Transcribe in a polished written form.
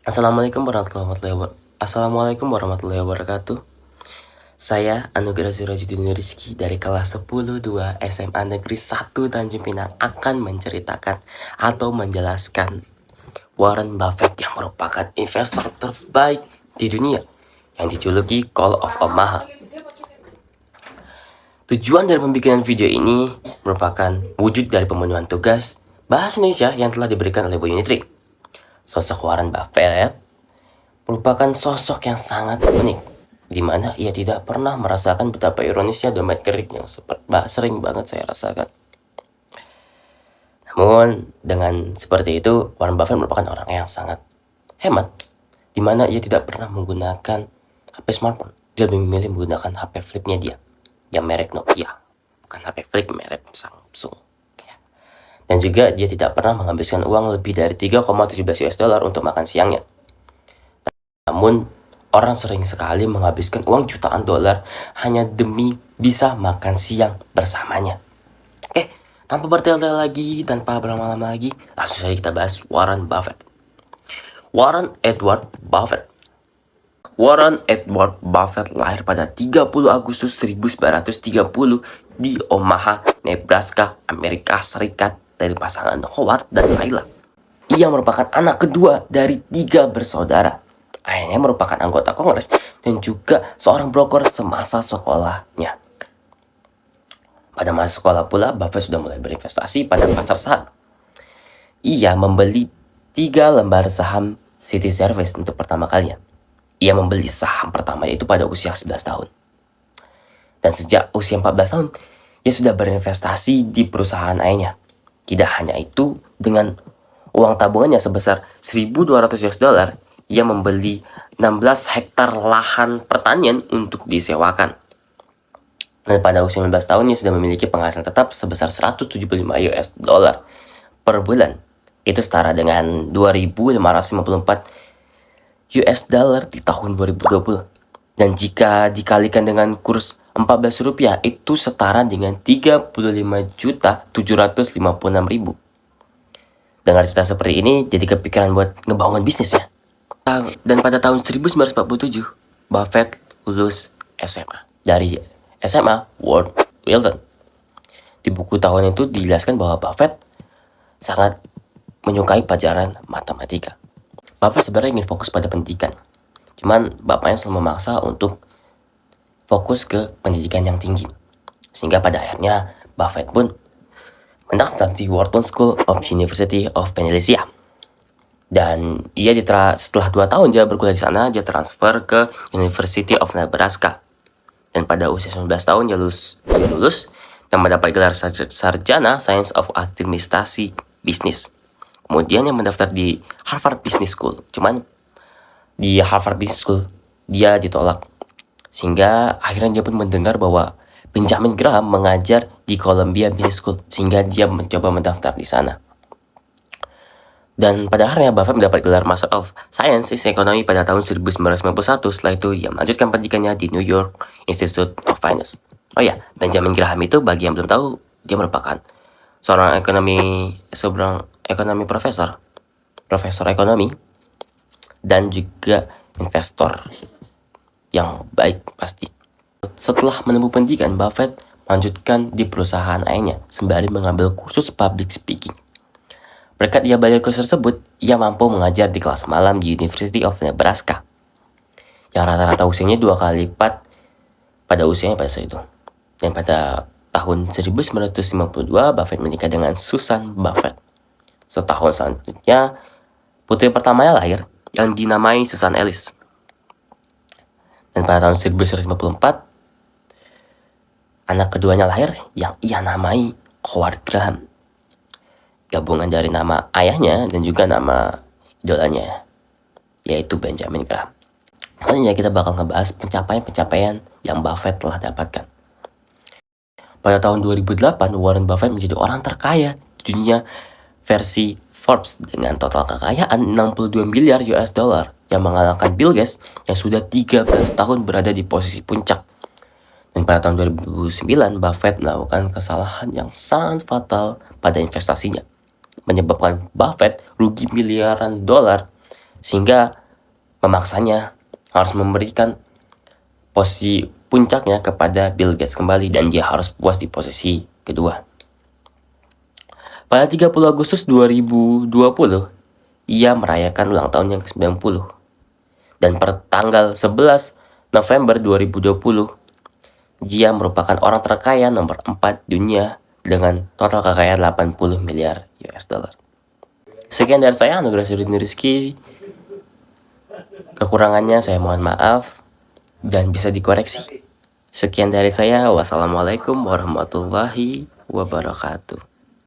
Assalamualaikum warahmatullahi wabarakatuh. Saya Anugerah Sirajuddin Rizky dari kelas 10-2 SMA Negeri 1 Tanjung Pinang akan menceritakan atau menjelaskan Warren Buffett yang merupakan investor terbaik di dunia yang dijuluki Call of Omaha. Tujuan dari pembikinan video ini merupakan wujud dari pemenuhan tugas bahasa Indonesia yang telah diberikan oleh Bu Unitri. Sosok Warren Buffett merupakan sosok yang sangat unik, di mana ia tidak pernah merasakan betapa ironisnya dompet kering yang sering banget saya rasakan. Namun, dengan seperti itu, Warren Buffett merupakan orang yang sangat hemat, di mana ia tidak pernah menggunakan HP smartphone. Dia lebih memilih menggunakan HP flipnya dia, yang merek Nokia, bukan HP flip merek Samsung. Dan juga dia tidak pernah menghabiskan uang lebih dari 3,17 US dollar untuk makan siangnya. Namun, orang sering sekali menghabiskan uang jutaan dolar hanya demi bisa makan siang bersamanya. Oke, tanpa bertele-tele lagi, tanpa berlama-lama lagi, langsung saja kita bahas Warren Buffett. Warren Edward Buffett. Warren Edward Buffett lahir pada 30 Agustus 1930 di Omaha, Nebraska, Amerika Serikat dari pasangan Howard dan Layla. Ia merupakan anak kedua dari 3 bersaudara. Ayahnya merupakan anggota Kongres dan juga seorang broker semasa sekolahnya. Pada masa sekolah pula, Buffett sudah mulai berinvestasi pada pasar saham. Ia membeli 3 lembar saham City Service untuk pertama kalinya. Ia membeli saham pertama itu pada usia 11 tahun. Dan sejak usia 14 tahun, ia sudah berinvestasi di perusahaan ayahnya. Tidak hanya itu, dengan uang tabungannya sebesar 1.200 US dollar, ia membeli 16 hektar lahan pertanian untuk disewakan. Dan pada usia 19 tahun, ia sudah memiliki penghasilan tetap sebesar 175 US dollar per bulan. Itu setara dengan 2.554 US dollar di tahun 2020. Dan jika dikalikan dengan kurs 14 rupiah, itu setara dengan 35.756.000. Dengar cerita seperti ini, jadi kepikiran buat ngebangun bisnis ya. Dan pada tahun 1947, Buffett lulus SMA dari SMA World Wilson. Di buku tahun itu dijelaskan bahwa Buffett sangat menyukai pelajaran matematika. Buffett sebenarnya ingin fokus pada pendidikan, cuman bapaknya selalu memaksa untuk fokus ke pendidikan yang tinggi. Sehingga pada akhirnya Buffett pun mendaftar di Wharton School of University of Pennsylvania. Dan ia setelah 2 tahun dia berkuliah di sana, dia transfer ke University of Nebraska. Dan pada usia 19 tahun dia lulus dan mendapat gelar sarjana Science of Administrasi Bisnis. Kemudian dia mendaftar di Harvard Business School. Cuman di Harvard Business School dia ditolak. Sehingga akhirnya dia pun mendengar bahwa Benjamin Graham mengajar di Columbia Business School. Sehingga dia mencoba mendaftar di sana. Dan pada akhirnya Buffett mendapat gelar Master of Science in Economy pada tahun 1991. Setelah itu ia melanjutkan pendidikannya di New York Institute of Finance. Oh ya, Benjamin Graham itu bagi yang belum tahu, dia merupakan seorang ekonomi profesor ekonomi dan juga investor yang baik pasti. Setelah menempuh pendidikan, Buffett melanjutkan di perusahaan ayahnya sembari mengambil kursus public speaking. Berkat ia belajar kursus tersebut, ia mampu mengajar di kelas malam di University of Nebraska, yang rata-rata usianya 2 kali lipat pada usianya pada saat itu. Dan pada tahun 1952, Buffett menikah dengan Susan Buffett. Setahun selanjutnya, putri pertamanya lahir yang dinamai Susan Ellis. Dan pada tahun 1954, anak keduanya lahir yang ia namai Howard Graham. Gabungan dari nama ayahnya dan juga nama idolanya, yaitu Benjamin Graham. Selanjutnya kita bakal ngebahas pencapaian-pencapaian yang Buffett telah dapatkan. Pada tahun 2008, Warren Buffett menjadi orang terkaya di dunia versi Forbes dengan total kekayaan 62 miliar US dollar yang mengalahkan Bill Gates yang sudah 13 tahun berada di posisi puncak. Dan pada tahun 2009, Buffett melakukan kesalahan yang sangat fatal pada investasinya, menyebabkan Buffett rugi miliaran dolar sehingga memaksanya harus memberikan posisi puncaknya kepada Bill Gates kembali, dan dia harus puas di posisi kedua. Pada 30 Agustus 2020, ia merayakan ulang tahun yang ke-90. Dan per tanggal 11 November 2020, dia merupakan orang terkaya nomor 4 dunia dengan total kekayaan 80 miliar US dollar. Sekian dari saya, Anugerah Sirudin Rizky. Kekurangannya saya mohon maaf dan bisa dikoreksi. Sekian dari saya. Wassalamualaikum warahmatullahi wabarakatuh.